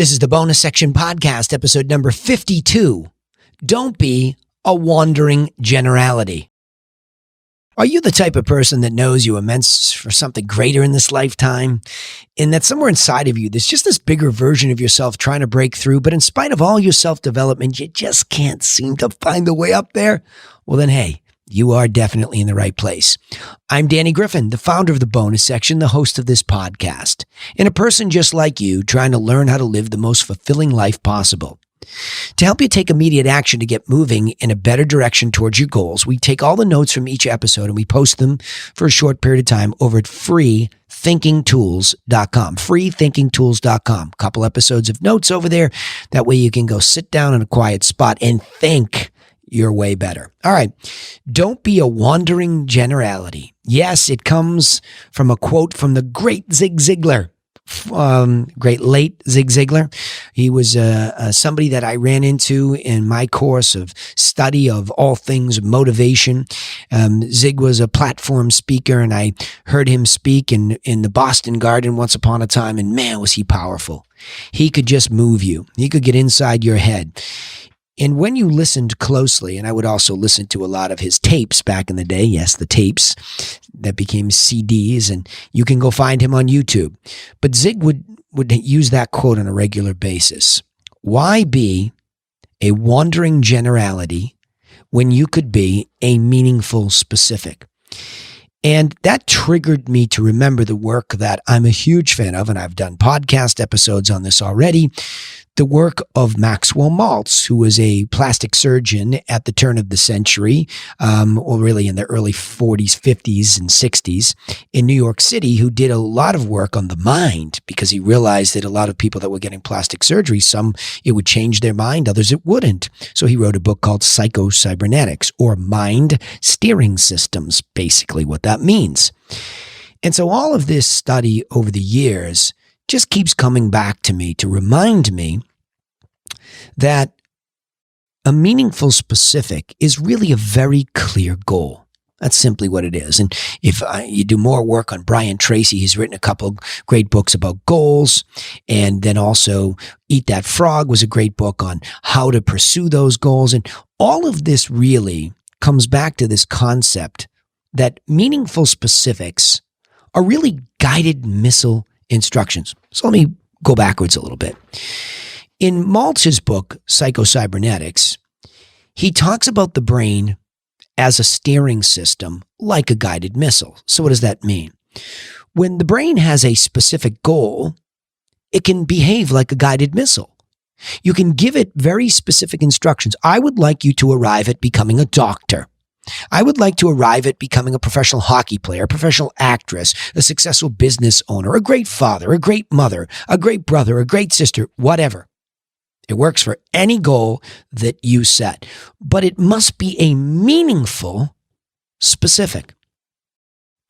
This is the Bonus Section Podcast, episode number 52. Don't be a wandering generality. Are you the type of person that knows you are meant for something greater in this lifetime? And that somewhere inside of you, there's just this bigger version of yourself trying to break through, but in spite of all your self-development, you just can't seem to find the way up there? Well, then, hey, you are definitely in the right place. I'm Danny Griffin, the founder of the Bonus Section, the host of this podcast, and a person just like you trying to learn how to live the most fulfilling life possible. To help you take immediate action to get moving in a better direction towards your goals, we take all the notes from each episode and we post them for a short period of time over at freethinkingtools.com, freethinkingtools.com. A couple episodes of notes over there. That way you can go sit down in a quiet spot and think your way better. All right. Don't be a wandering generality. Yes, it comes from a quote from the great Zig Ziglar. Great late Zig Ziglar. He was somebody that I ran into in my course of study of all things motivation. Zig was a platform speaker, and I heard him speak in the Boston Garden once upon a time, and man, was he powerful. He could just move you. He could get inside your head. And when you listened closely, and I would also listen to a lot of his tapes back in the day, yes, the tapes that became CDs, and you can go find him on YouTube. But Zig would use that quote on a regular basis. Why be a wandering generality when you could be a meaningful specific? And that triggered me to remember the work that I'm a huge fan of, and I've done podcast episodes on this already, the work of Maxwell Maltz, who was a plastic surgeon at the turn of the century, or really in the early 40s, 50s, and 60s in New York City, who did a lot of work on the mind because he realized that a lot of people that were getting plastic surgery, some it would change their mind, others it wouldn't. So he wrote a book called Psycho-Cybernetics, or Mind Steering Systems, basically what that means. And so all of this study over the years just keeps coming back to me to remind me that a meaningful specific is really a very clear goal. That's simply what it is. And if you do more work on Brian Tracy, he's written a couple great books about goals. And then also Eat That Frog was a great book on how to pursue those goals. And all of this really comes back to this concept that meaningful specifics are really guided missile instructions. So let me go backwards a little bit. In Maltz's book, Psycho-Cybernetics, he talks about the brain as a steering system like a guided missile. So what does that mean? When the brain has a specific goal, it can behave like a guided missile. You can give it very specific instructions. I would like you to arrive at becoming a doctor. I would like to arrive at becoming a professional hockey player, a professional actress, a successful business owner, a great father, a great mother, a great brother, a great sister, whatever. It works for any goal that you set, but it must be a meaningful specific.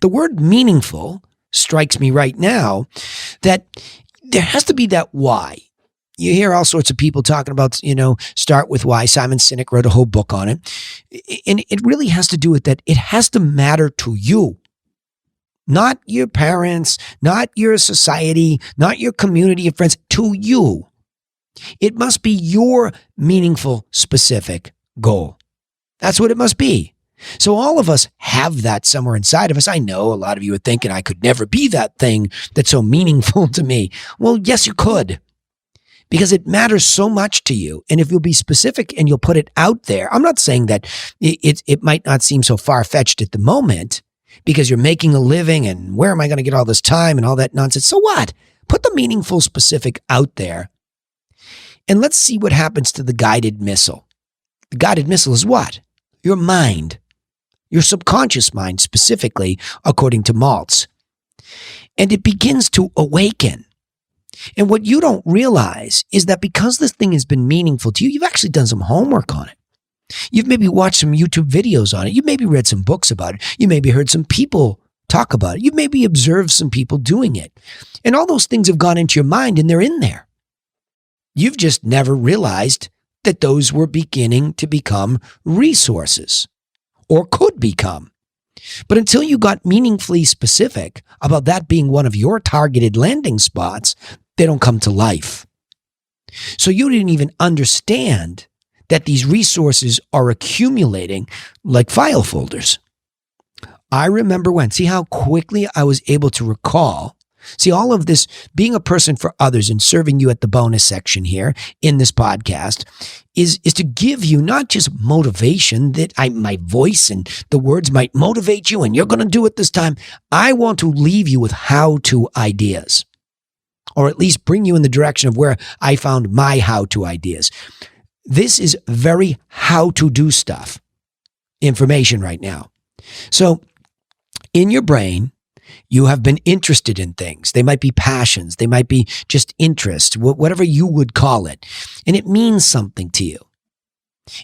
The word meaningful strikes me right now that there has to be that why. You hear all sorts of people talking about, start with why. Simon Sinek wrote a whole book on it. And it really has to do with that. It has to matter to you, not your parents, not your society, not your community of friends, to you. It must be your meaningful, specific goal. That's what it must be. So all of us have that somewhere inside of us. I know a lot of you are thinking I could never be that thing that's so meaningful to me. Well, yes, you could. Because it matters so much to you. And if you'll be specific and you'll put it out there, I'm not saying that it might not seem so far-fetched at the moment because you're making a living and where am I going to get all this time and all that nonsense. So what? Put the meaningful specific out there and let's see what happens to the guided missile. The guided missile is what? Your mind, your subconscious mind specifically, according to Maltz. And it begins to awaken. And what you don't realize is that because this thing has been meaningful to you, you've actually done some homework on it. You've maybe watched some YouTube videos on it. You've maybe read some books about it. You maybe heard some people talk about it. You've maybe observed some people doing it. And all those things have gone into your mind and they're in there. You've just never realized that those were beginning to become resources or could become. But until you got meaningfully specific about that being one of your targeted landing spots, they don't come to life. So you didn't even understand that these resources are accumulating like file folders. I remember when, see how quickly I was able to recall. See, all of this being a person for others and serving you at the bonus section here in this podcast is to give you not just motivation that my voice and the words might motivate you and you're going to do it this time. I want to leave you with how-to ideas, or at least bring you in the direction of where I found my how-to ideas. This is very how-to-do stuff information right now. So in your brain, you have been interested in things. They might be passions. They might be just interest, whatever you would call it. And it means something to you.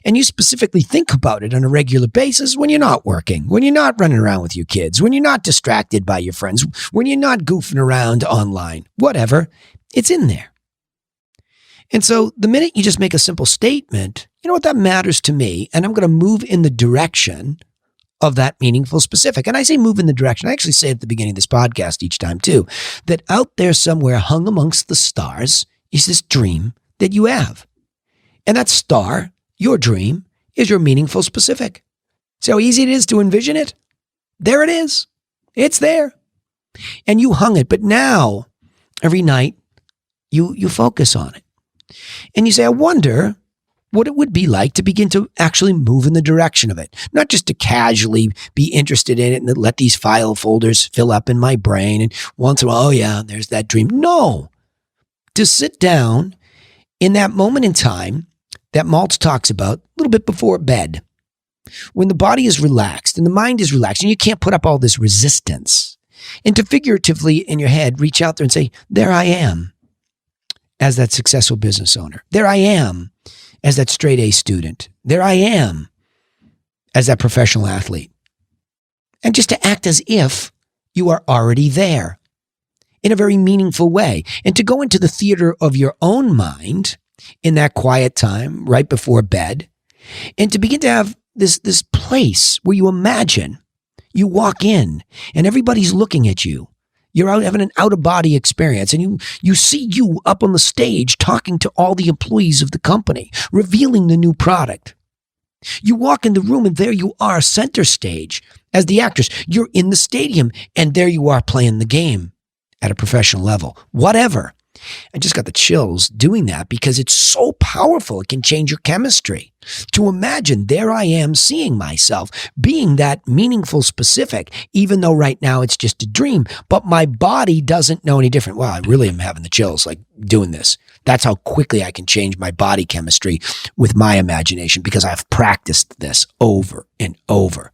And you specifically think about it on a regular basis when you're not working, when you're not running around with your kids, when you're not distracted by your friends, when you're not goofing around online, whatever, it's in there. And so the minute you just make a simple statement, you know what, that matters to me, and I'm going to move in the direction of that meaningful specific. And I say move in the direction. I actually say at the beginning of this podcast each time too, that out there somewhere hung amongst the stars is this dream that you have. And that star, your dream, is your meaningful specific. See how easy it is to envision it? There it is. It's there. And you hung it. But now, every night, you focus on it. And you say, I wonder what it would be like to begin to actually move in the direction of it. Not just to casually be interested in it and let these file folders fill up in my brain. And once in a while, oh yeah, there's that dream. No. To sit down in that moment in time that Maltz talks about a little bit before bed, when the body is relaxed and the mind is relaxed and you can't put up all this resistance, and to figuratively in your head reach out there and say, there I am as that successful business owner. There I am as that straight A student. There I am as that professional athlete. And just to act as if you are already there in a very meaningful way. And to go into the theater of your own mind in that quiet time right before bed, and to begin to have this place where you imagine you walk in and everybody's looking at you. You're out having an out-of-body experience, and you see you up on the stage talking to all the employees of the company, revealing the new product. You walk in the room, and there you are, center stage, as the actress. You're in the stadium, and there you are playing the game at a professional level. Whatever. I just got the chills doing that because it's so powerful. It can change your chemistry. To imagine there I am seeing myself being that meaningful specific, even though right now it's just a dream, but my body doesn't know any different. Wow, I really am having the chills like doing this. That's how quickly I can change my body chemistry with my imagination because I've practiced this over and over.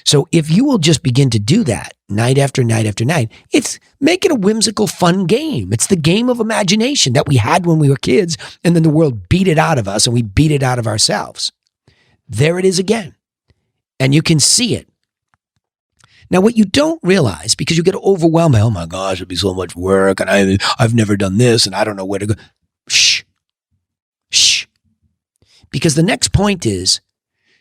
So if you will just begin to do that night after night after night, make it a whimsical, fun game. It's the game of imagination that we had when we were kids, and then the world beat it out of us and we beat it out of ourselves. There it is again. And you can see it. Now, what you don't realize, because you get overwhelmed by, oh my gosh, it'd be so much work, and I've never done this, and I don't know where to go. Shh. Because the next point is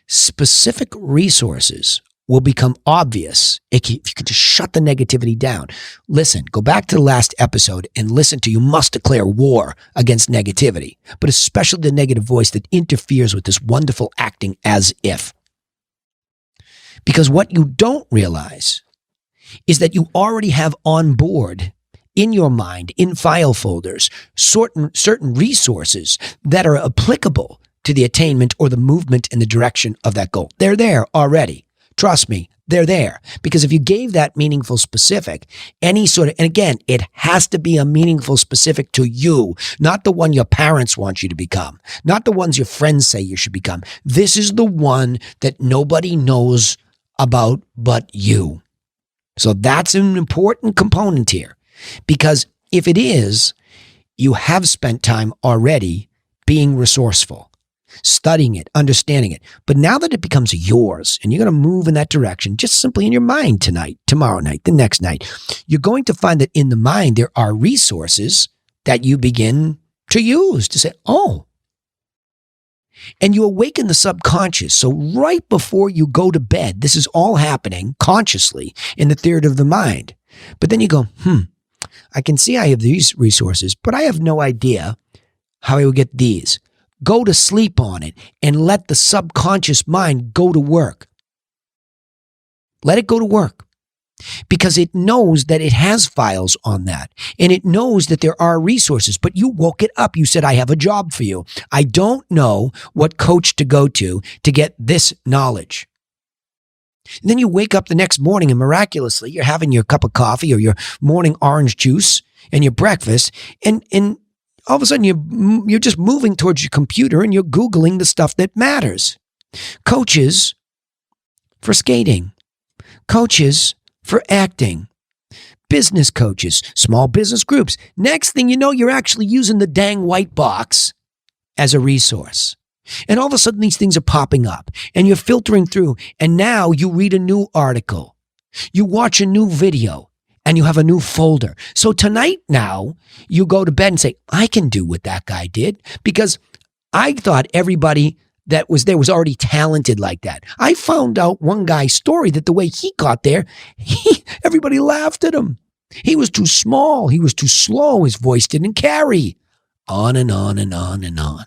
specific resources will become obvious if you could just shut the negativity down. Listen, go back to the last episode and listen to, you must declare war against negativity, but especially the negative voice that interferes with this wonderful acting as if. Because what you don't realize is that you already have on board in your mind, in file folders, certain resources that are applicable to the attainment or the movement in the direction of that goal. They're there already. Trust me, they're there. Because if you gave that meaningful specific, any sort of, and again, it has to be a meaningful specific to you, not the one your parents want you to become, not the ones your friends say you should become. This is the one that nobody knows about but you. So that's an important component here. Because if it is, you have spent time already being resourceful, studying it, understanding it. But now that it becomes yours and you're going to move in that direction, just simply in your mind tonight, tomorrow night, the next night, you're going to find that in the mind, there are resources that you begin to use to say, oh, and you awaken the subconscious. So right before you go to bed, this is all happening consciously in the theater of the mind. But then you go, I can see I have these resources, but I have no idea how I would get these. Go to sleep on it and let the subconscious mind go to work. Let it go to work because it knows that it has files on that and it knows that there are resources, but you woke it up. You said, I have a job for you. I don't know what coach to go to get this knowledge. And then you wake up the next morning and miraculously you're having your cup of coffee or your morning orange juice and your breakfast and all of a sudden you're just moving towards your computer and you're Googling the stuff that matters. Coaches for skating, coaches for acting, business coaches, small business groups. Next thing you know, you're actually using the dang white box as a resource. And all of a sudden these things are popping up and you're filtering through and now you read a new article, you watch a new video and you have a new folder. So tonight now you go to bed and say, I can do what that guy did because I thought everybody that was there was already talented like that. I found out one guy's story that the way he got there, everybody laughed at him. He was too small. He was too slow. His voice didn't carry. On and on and on and on.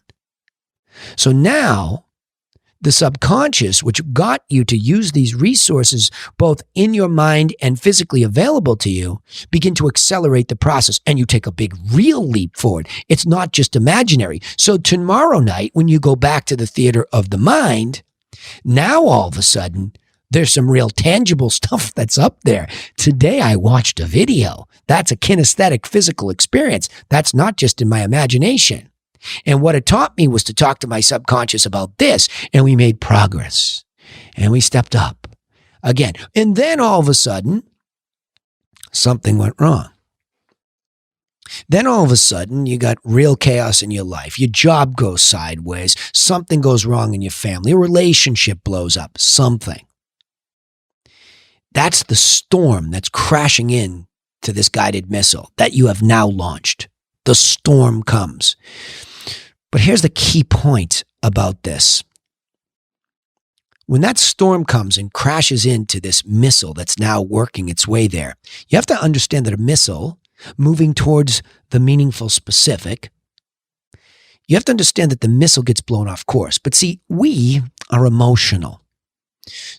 So now the subconscious, which got you to use these resources both in your mind and physically available to you, begin to accelerate the process and you take a big real leap forward. It's not just imaginary. So tomorrow night, when you go back to the theater of the mind, now all of a sudden, there's some real tangible stuff that's up there. Today I watched a video. That's a kinesthetic physical experience. That's not just in my imagination. And what it taught me was to talk to my subconscious about this, and we made progress, and we stepped up again. And then all of a sudden, something went wrong. Then all of a sudden, you got real chaos in your life. Your job goes sideways. Something goes wrong in your family. A relationship blows up. Something. That's the storm that's crashing in to this guided missile that you have now launched. The storm comes. But here's the key point about this. When that storm comes and crashes into this missile that's now working its way there, you have to understand that a missile moving towards the meaningful specific, you have to understand that the missile gets blown off course. But see, we are emotional.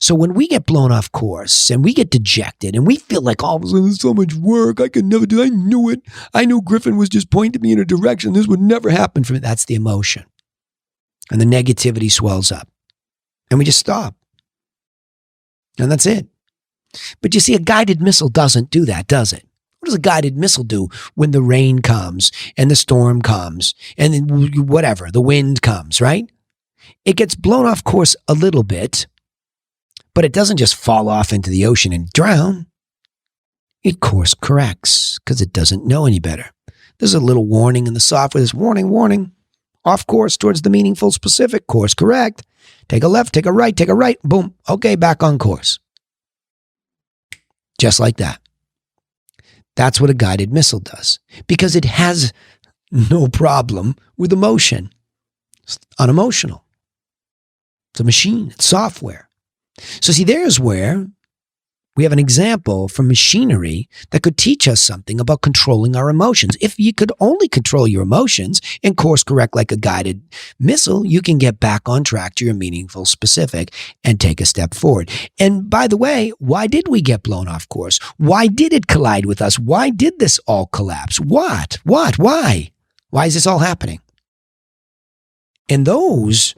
So when we get blown off course and we get dejected and we feel like, oh, there's so much work, I could never do it. I knew it. I knew Griffin was just pointing me in a direction. This would never happen for me. That's the emotion. And the negativity swells up. And we just stop. And that's it. But you see, a guided missile doesn't do that, does it? What does a guided missile do when the rain comes and the storm comes and then whatever, the wind comes, right? It gets blown off course a little bit. But it doesn't just fall off into the ocean and drown. It course corrects because it doesn't know any better. There's a little warning in the software. There's warning, off course towards the meaningful specific, course correct. Take a left, take a right, boom. Okay, back on course. Just like that. That's what a guided missile does because it has no problem with emotion. It's unemotional. It's a machine. It's software. So see, there's where we have an example from machinery that could teach us something about controlling our emotions. If you could only control your emotions and course correct like a guided missile, you can get back on track to your meaningful specific and take a step forward. And by the way, why did we get blown off course? Why did it collide with us? Why did this all collapse? What? Why? Why is this all happening? And those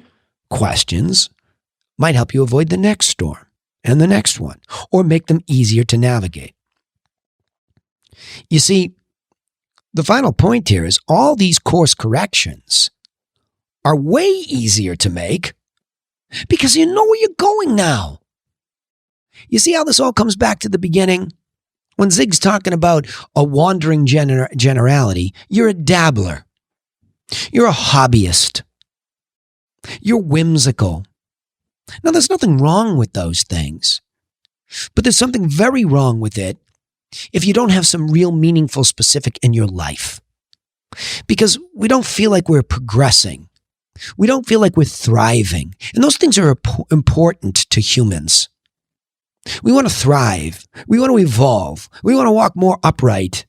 questions might help you avoid the next storm and the next one, or make them easier to navigate. You see, the final point here is all these course corrections are way easier to make because you know where you're going now. You see how this all comes back to the beginning? When Zig's talking about a wandering generality, you're a dabbler. You're a hobbyist. You're whimsical. Now, there's nothing wrong with those things, but there's something very wrong with it if you don't have some real meaningful specific in your life. Because we don't feel like we're progressing. We don't feel like we're thriving. And those things are important to humans. We want to thrive. We want to evolve. We want to walk more upright.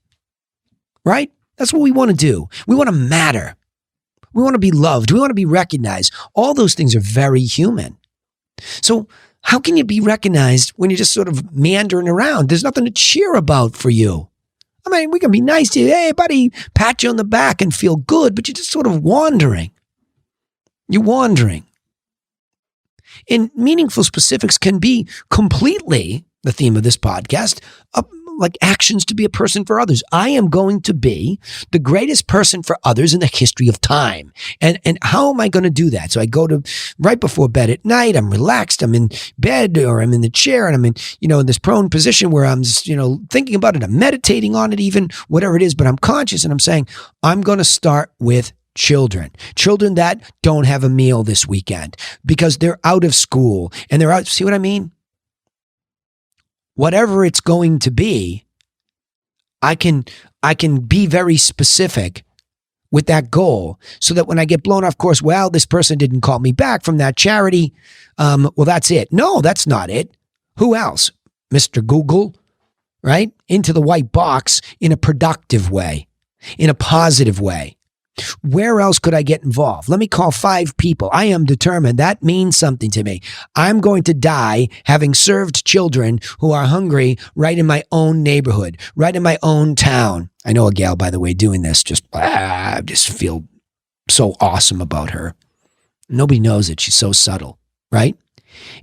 Right? That's what we want to do. We want to matter. We want to be loved. We want to be recognized. All those things are very human. So how can you be recognized when you're just sort of meandering around? There's nothing to cheer about for you. I mean, we can be nice to you. Hey, buddy, pat you on the back and feel good, but you're just sort of wandering. You're wandering. And meaningful specifics can be completely the theme of this podcast, like actions to be a person for others. I am going to be the greatest person for others in the history of time. And how am I going to do that? So I go to right before bed at night, I'm relaxed, I'm in bed or I'm in the chair and I'm in this prone position where I'm just, thinking about it. I'm meditating on it, even whatever it is, but I'm conscious and I'm saying, I'm going to start with children that don't have a meal this weekend because they're out of school and they're out. See what I mean? Whatever it's going to be, I can be very specific with that goal so that when I get blown off course, well, this person didn't call me back from that charity. Well, that's it. No, that's not it. Who else? Mr. Google, right? Into the white box in a productive way, in a positive way. Where else could I get involved? Let me call 5 people. I am determined. That means something to me. I'm going to die having served children who are hungry right in my own neighborhood, right in my own town. I know a gal, by the way, doing this. I just feel so awesome about her. Nobody knows it. She's so subtle, right?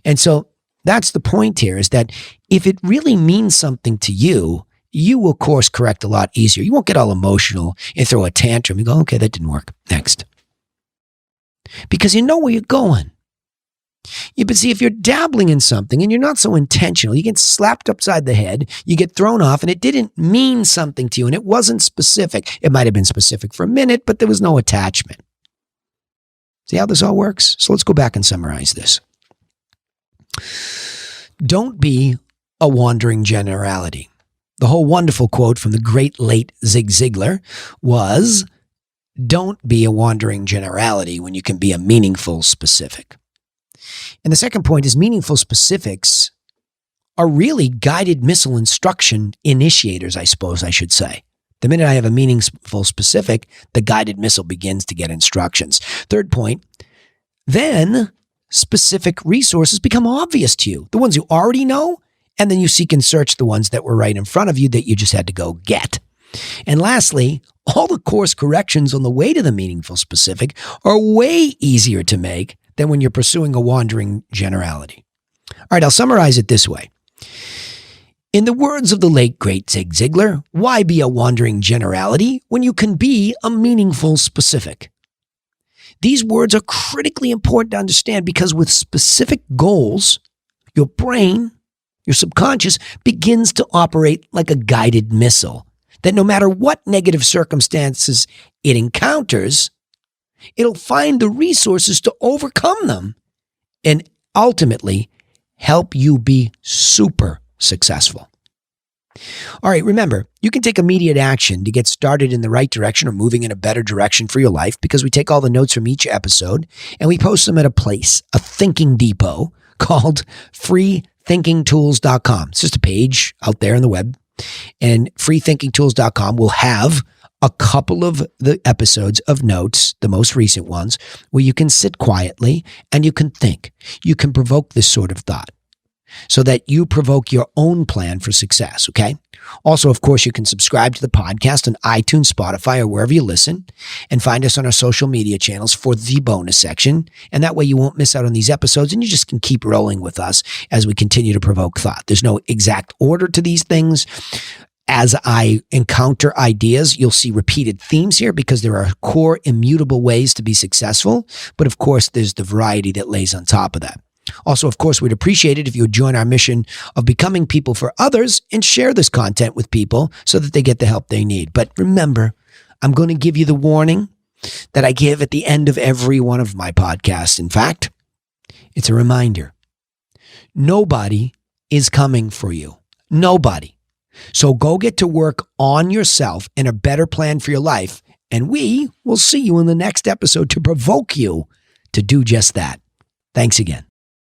And so that's the point here, is that if it really means something to you, you will course correct a lot easier. You won't get all emotional and throw a tantrum. You go, okay, that didn't work. Next. Because you know where you're going. But see, if you're dabbling in something and you're not so intentional, you get slapped upside the head, you get thrown off, and it didn't mean something to you, and it wasn't specific. It might have been specific for a minute, but there was no attachment. See how this all works? So let's go back and summarize this. Don't be a wandering generality. The whole wonderful quote from the great late Zig Ziglar was, don't be a wandering generality when you can be a meaningful specific. And the second point is meaningful specifics are really guided missile instruction initiators, I suppose I should say. The minute I have a meaningful specific, the guided missile begins to get instructions. Third point, then specific resources become obvious to you. The ones you already know, and then you seek and search the ones that were right in front of you that you just had to go get. And lastly, all the course corrections on the way to the meaningful specific are way easier to make than when you're pursuing a wandering generality. All right, I'll summarize it this way. In the words of the late, great Zig Ziglar, why be a wandering generality when you can be a meaningful specific? These words are critically important to understand because with specific goals, your brain, your subconscious begins to operate like a guided missile that no matter what negative circumstances it encounters, it'll find the resources to overcome them and ultimately help you be super successful. All right, remember, you can take immediate action to get started in the right direction or moving in a better direction for your life because we take all the notes from each episode and we post them at a place, a thinking depot called freethinkingtools.com. It's just a page out there on the web, and freethinkingtools.com will have a couple of the episodes of notes, the most recent ones, where you can sit quietly and you can think. You can provoke this sort of thought so that you provoke your own plan for success, okay? Also, of course, you can subscribe to the podcast on iTunes, Spotify, or wherever you listen, and find us on our social media channels for the bonus section. And that way you won't miss out on these episodes, and you just can keep rolling with us as we continue to provoke thought. There's no exact order to these things. As I encounter ideas, you'll see repeated themes here because there are core immutable ways to be successful. But of course, there's the variety that lays on top of that. Also, of course, we'd appreciate it if you would join our mission of becoming people for others and share this content with people so that they get the help they need. But remember, I'm going to give you the warning that I give at the end of every one of my podcasts. In fact, it's a reminder. Nobody is coming for you. Nobody. So go get to work on yourself and a better plan for your life. And we will see you in the next episode to provoke you to do just that. Thanks again.